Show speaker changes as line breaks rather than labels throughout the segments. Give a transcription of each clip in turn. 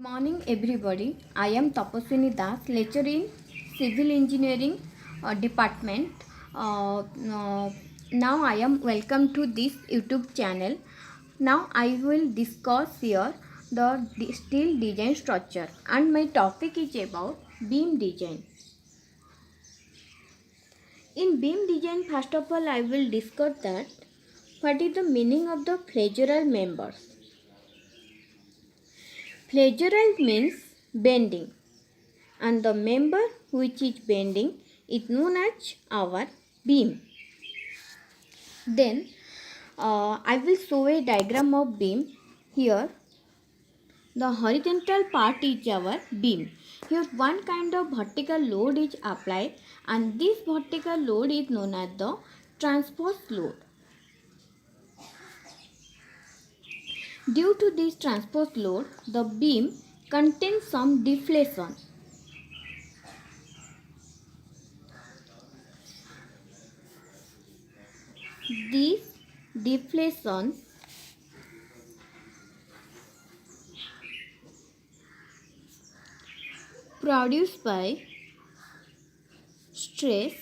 Morning everybody. I am Tapaswini Das, lecturer in Civil Engineering Department. Now I am welcome to this YouTube channel. Now I will discuss here the steel design structure and my topic is about beam design. In beam design, first of all I will discuss that what is the meaning of the flexural members. Flexural means bending, and the member which is bending is known as our beam. Then I will show a diagram of beam. Here the horizontal part is our beam. Here one kind of vertical load is applied, and this vertical load is known as the transverse load. Due to this transverse load, the beam contains some deflation. This deflation produced by stress,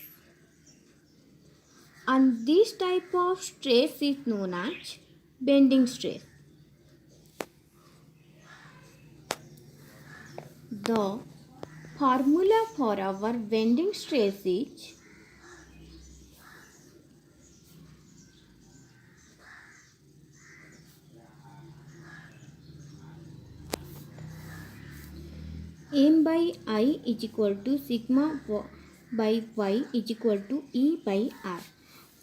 and this type of stress is known as bending stress. The formula for our bending stress is M by I is equal to sigma by Y is equal to E by R,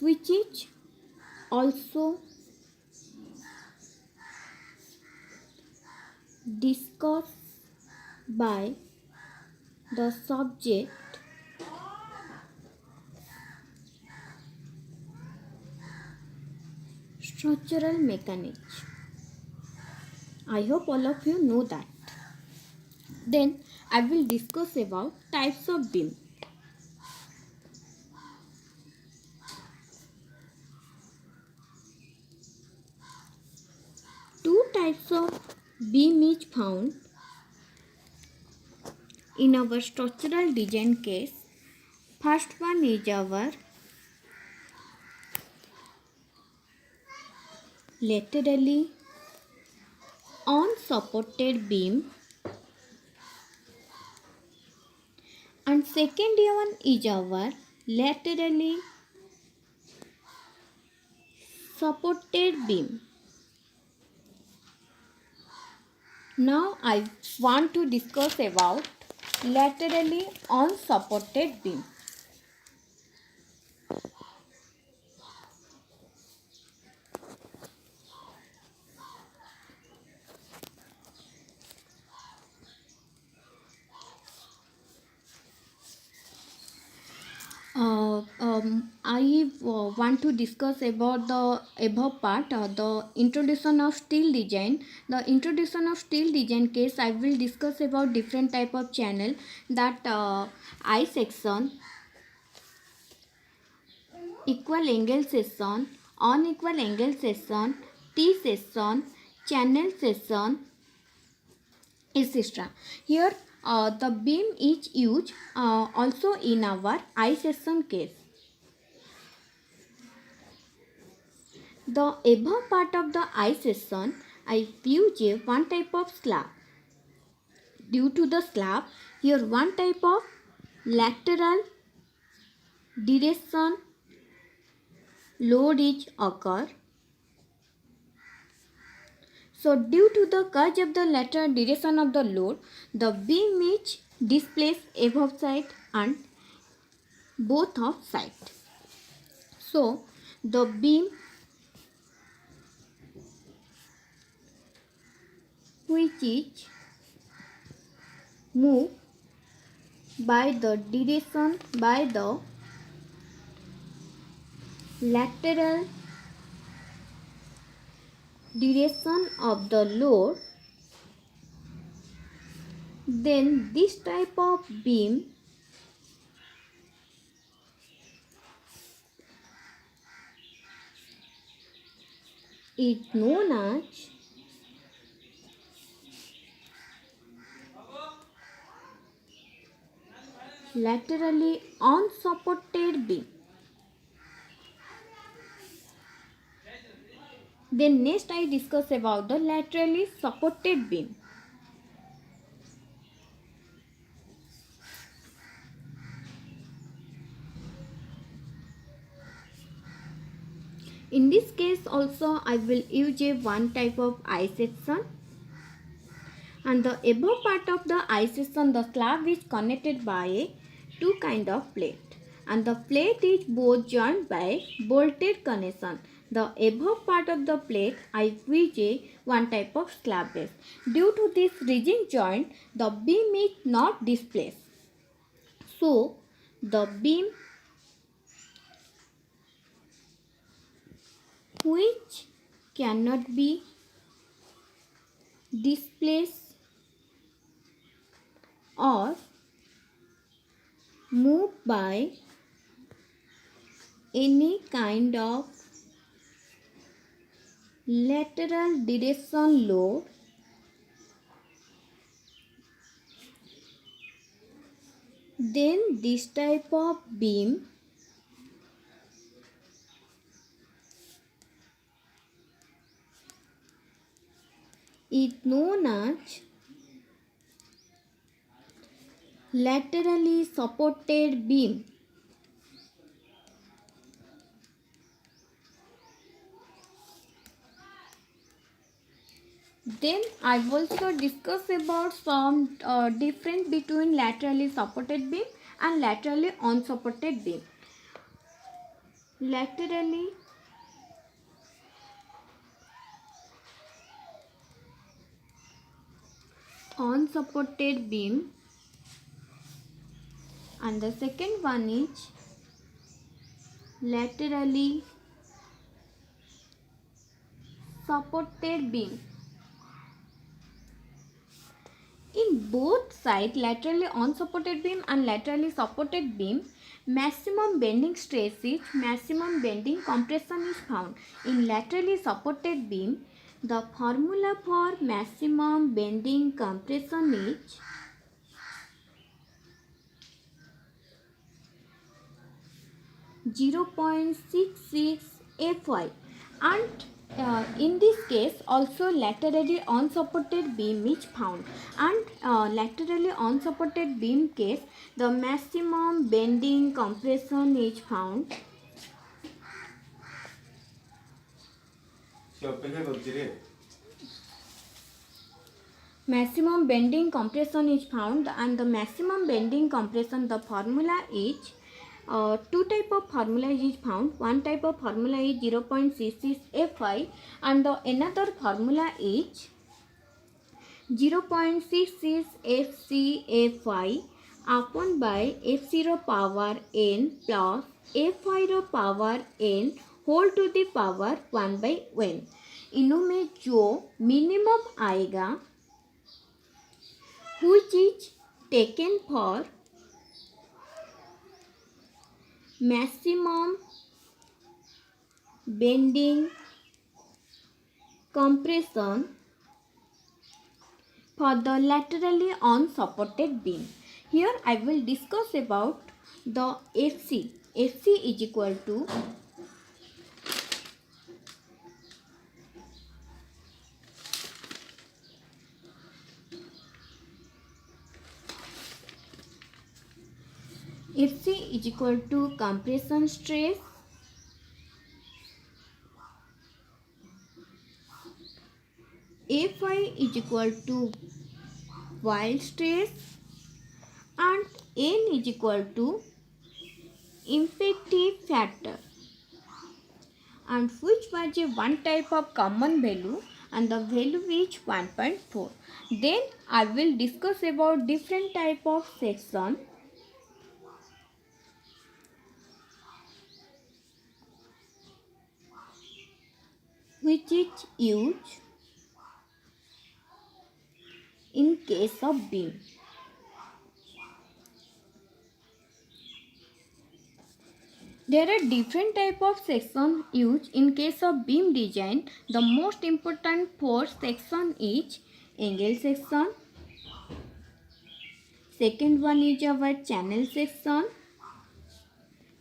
which is also discussed by the subject structural mechanics. I hope all of you know that. Then I will discuss about types of beam. Two types of beam is found in our structural design case. First one is our laterally unsupported beam, and second one is our laterally supported beam. Now I want to discuss about laterally unsupported beam. I want to discuss about the above part, the introduction of steel design. The introduction of steel design case, I will discuss about different type of channel, that I section, equal angle section, unequal angle section, T section, channel section, etc. Here the beam is used also in our I section case. The above part of the I section, I use one type of slab. Due to the slab, here one type of lateral direction load is occur. So due to the cause of the lateral direction of the load, the beam is displaced above side and both of side. So the beam which is moved by the direction by the lateral direction of the load, then this type of beam is known as laterally unsupported beam. Then next I discuss about the laterally supported beam. In this case also I will use a one type of I section, and the above part of the I section, the slab is connected by a two kind of plate, and the plate is both joined by bolted connection. The above part of the plate I use a one type of slab base. Due to this rigid joint, the beam is not displaced. So the beam which cannot be displaced or moved by any kind of lateral direction load then this type of beam is known as laterally supported beam. Then I also discuss about some difference between laterally supported beam and laterally unsupported beam. Laterally unsupported beam, and the second one is laterally supported beam. In both sides, laterally unsupported beam and laterally supported beam, maximum bending stress is maximum bending compression is found. In laterally supported beam, the formula for maximum bending compression is (0.66 Fy), and in this case also laterally unsupported beam is found, and laterally unsupported beam case the maximum bending compression is found maximum bending compression is found, and the maximum bending compression, the formula is two type of formula is found. One type of formula is 0.66 Fy, and the another formula is 0.66 FCFy upon by F0 power n plus F0 power n whole to the power 1 by n. इनमें जो minimum आएगा which is taken for maximum bending compression for the laterally unsupported beam. Here I will discuss about the FC. FC is equal to compression stress Fy is equal to wild stress and N is equal to effective factor, and which was a one type of common value, and the value is 1.4. Then I will discuss about different type of section. Which is used in case of beam. There are different type of section used in case of beam design. The most important four section is angle section, Second one is our channel section.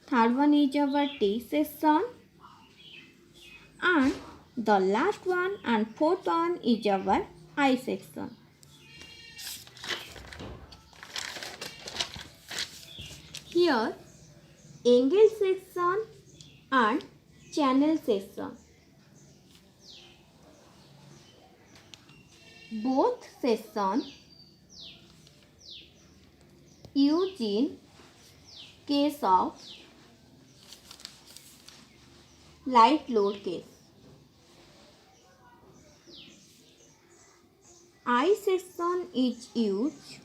Third one is our T section. And the last one and fourth one is our I section. Here angle section and channel section. Both sections used in case of light load case. I section is used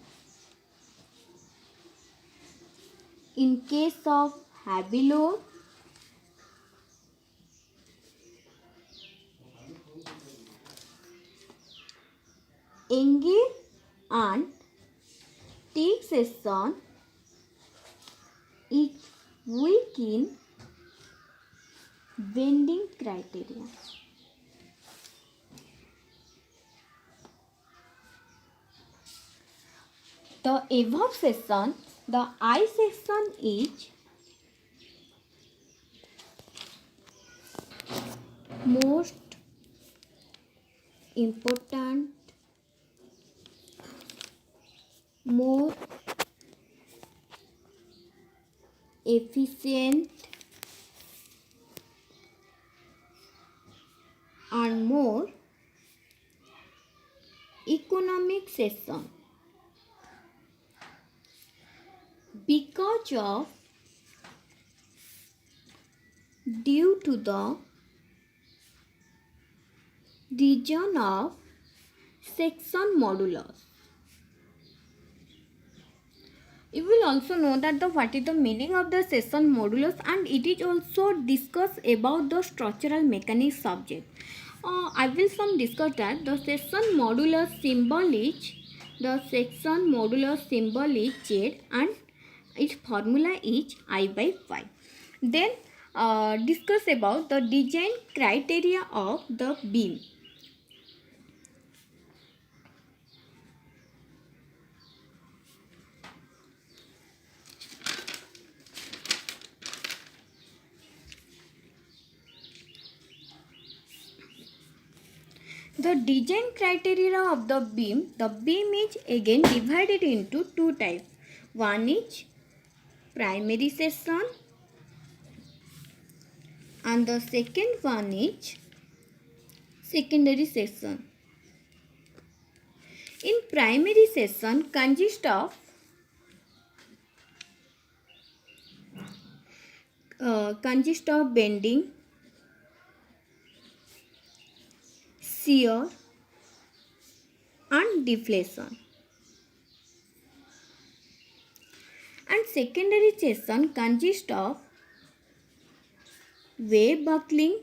in case of heavy load, angle and T section is weak in bending criteria. The above section, the I section is most important, more efficient and more economic section because of due to the region of section modulus. You will also know that what is the meaning of the section modulus, and it is also discussed about the structural mechanics subject. I will discuss that the section modulus symbol is Z and its formula is I by 5. Then discuss about the design criteria of the beam. The design criteria of the beam is again divided into two types. One is primary section and the second one is secondary section. In primary section consists of bending, shear and deflection. And secondary section consists of wave buckling,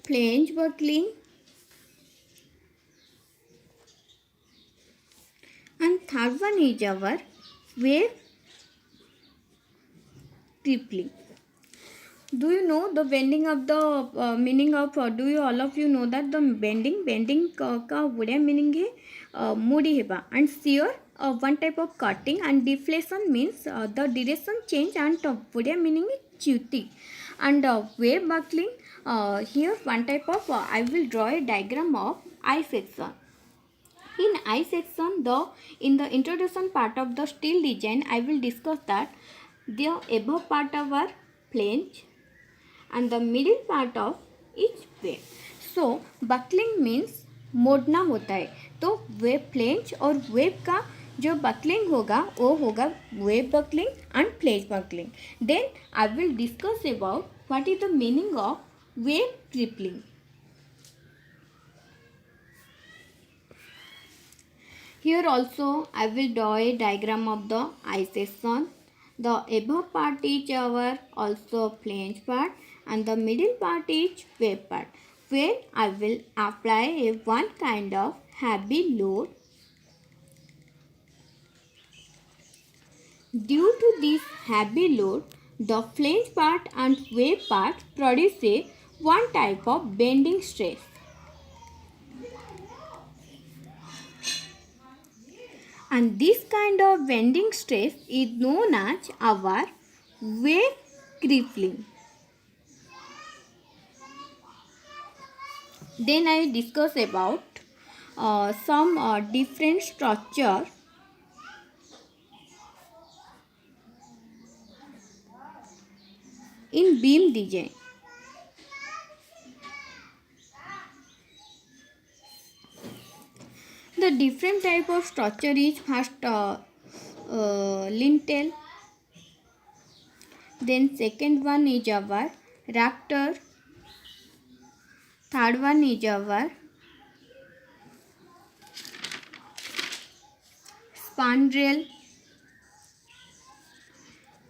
flange buckling and third one is our wave crippling. Do you know the bending of the meaning of do you all of you know that the bending का बढ़िया meaning है मोड़ी हेबा and shear one type of cutting and deflation means the direction change and बढ़िया meaning is च्युति and wave buckling here one type of I will draw a diagram of I section. In I section in the introduction part of the steel design I will discuss that the above part of our flange and the middle part of each wave. So buckling means मोड़ना होता है, तो wave flange और wave का जो buckling होगा वो होगा wave buckling and flange buckling. Then I will discuss about what is the meaning of wave crippling. Here also I will draw a diagram of the I section. The above part is our also flange part and the middle part is wave part, where I will apply a one kind of heavy load. Due to this heavy load, the flange part and wave part produce a one type of bending stress. And this kind of bending stress is known as our wave crippling. Then I discuss about some different structure in beam design. The different type of structure is first lintel, then second one is our rafter, third one is our spandrel,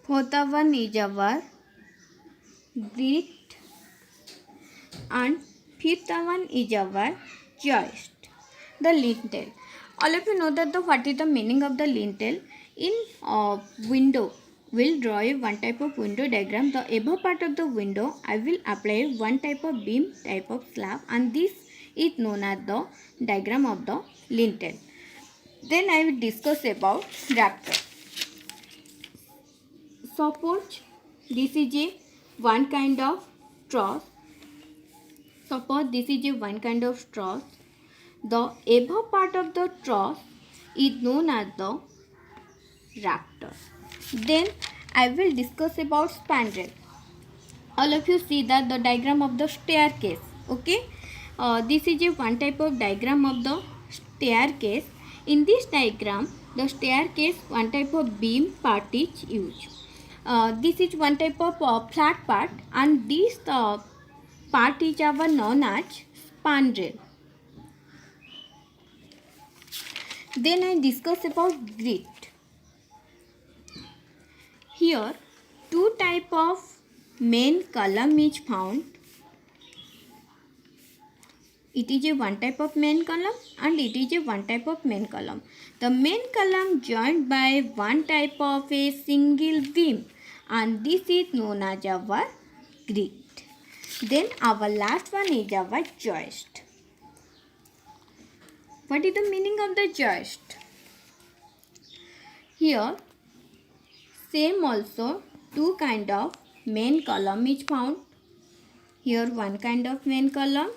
fourth one is our grit, and fifth one is our joist. The lintel. All of you know that what is the meaning of the lintel. In window, we'll draw one type of window diagram. The above part of the window, I will apply one type of beam, type of slab, and this is known as the diagram of the lintel. Then I will discuss about rafter. Suppose this is a one kind of truss. Suppose this is a one kind of truss. The above part of the truss is known as the rafter. Then I will discuss about spandrel. All of you see that the diagram of the staircase. Okay, this is a one type of diagram of the staircase. In this diagram, the staircase one type of beam part is used. This is one type of flat part, and this part is our known as spandrel. Then I discuss about grit. Here two type of main column is found. It is a one type of main column and it is a one type of main column. The main column joined by one type of a single beam, and this is known as our grit. Then our last one is our joist. What is the meaning of the joist? Here same also two kind of main column is found. Here one kind of main column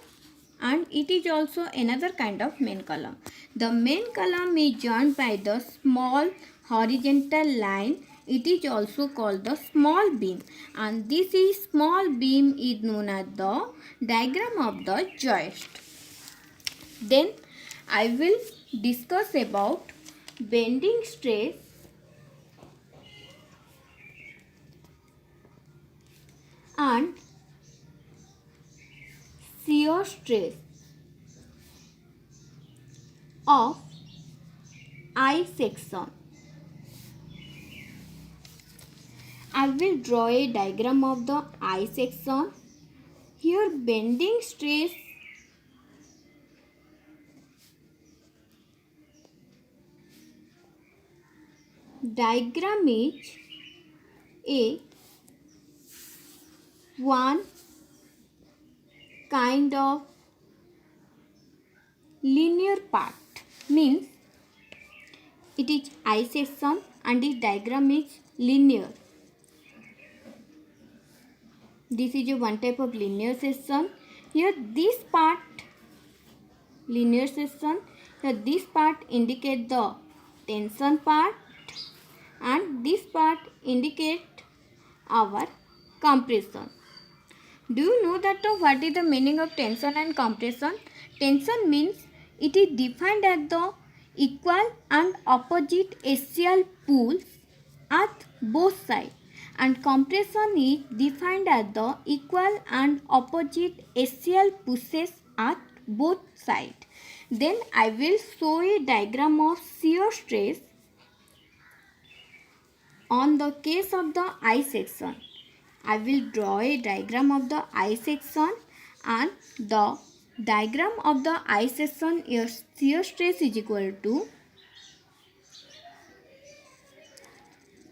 and it is also another kind of main column. The main column is joined by the small horizontal line. It is also called the small beam, and this is small beam is known as the diagram of the joist. Then I will discuss about bending stress and shear stress of I section. I will draw a diagram of the I section. Here bending stress diagram is a one kind of linear part, means it is I section and its diagram is linear. This is a one type of linear section. Here this part linear section, here this part indicate the tension part and this part indicate our compression. Do you know that what is the meaning of tension and compression? Tension means it is defined as the equal and opposite axial pulls at both sides, and compression is defined as the equal and opposite axial pushes at both sides. Then I will show a diagram of shear stress on the case of the I section. I will draw a diagram of the I section, and the diagram of the I section is shear stress is equal to,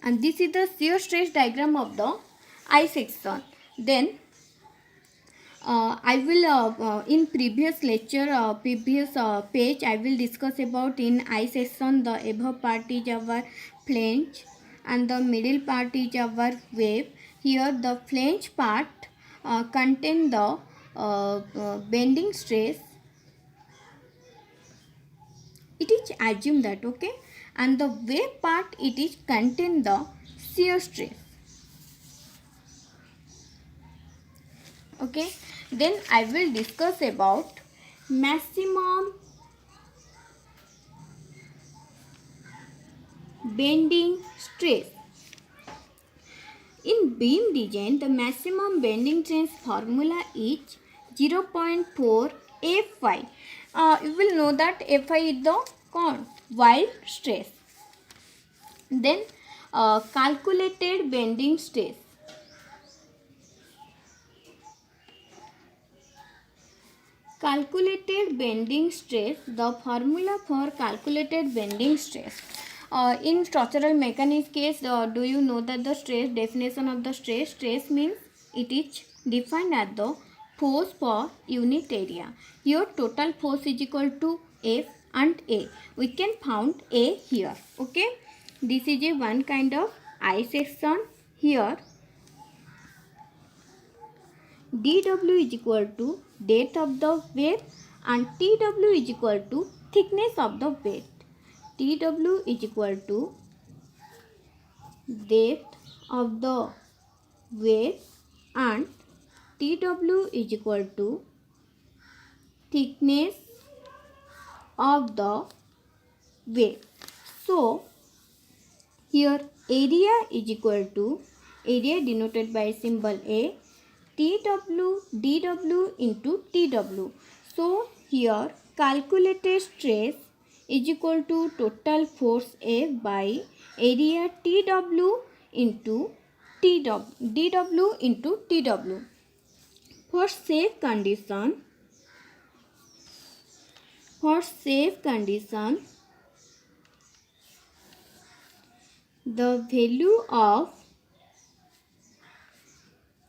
and this is the shear stress diagram of the I section. Then I will in previous lecture, previous page, I will discuss about in I section. The above part is our flange and the middle part is our wave. Here the flange part contain the bending stress. It is assumed that, okay, and the wave part, it is contain the shear stress. Okay, then I will discuss about maximum bending stress. In beam design, the maximum bending stress formula is 0.4 Fy. You will know that Fy is the wild stress. Then calculated bending stress. Calculated bending stress, the formula for calculated bending stress. In structural mechanics case, do you know that the stress, definition of the stress means it is defined as the force per unit area. Your total force is equal to F and A. We can found A here. Okay, this is a one kind of I section. Here dW is equal to depth of the wave and TW is equal to thickness of the wave. TW is equal to depth of the wave and TW is equal to thickness of the wave. So here area is equal to, area denoted by symbol A, TW dW into TW. So here calculated stress is equal to total force F by area TW into dW into TW. For safe condition, the value of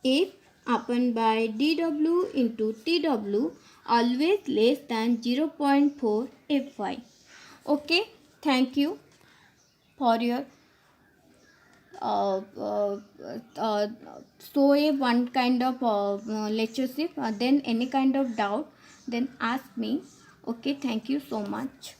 F upon by dW into TW always less than 0.4 Fy. Okay, thank you for your so a one kind of lectureship. Then any kind of doubt, then ask me. Okay, thank you so much.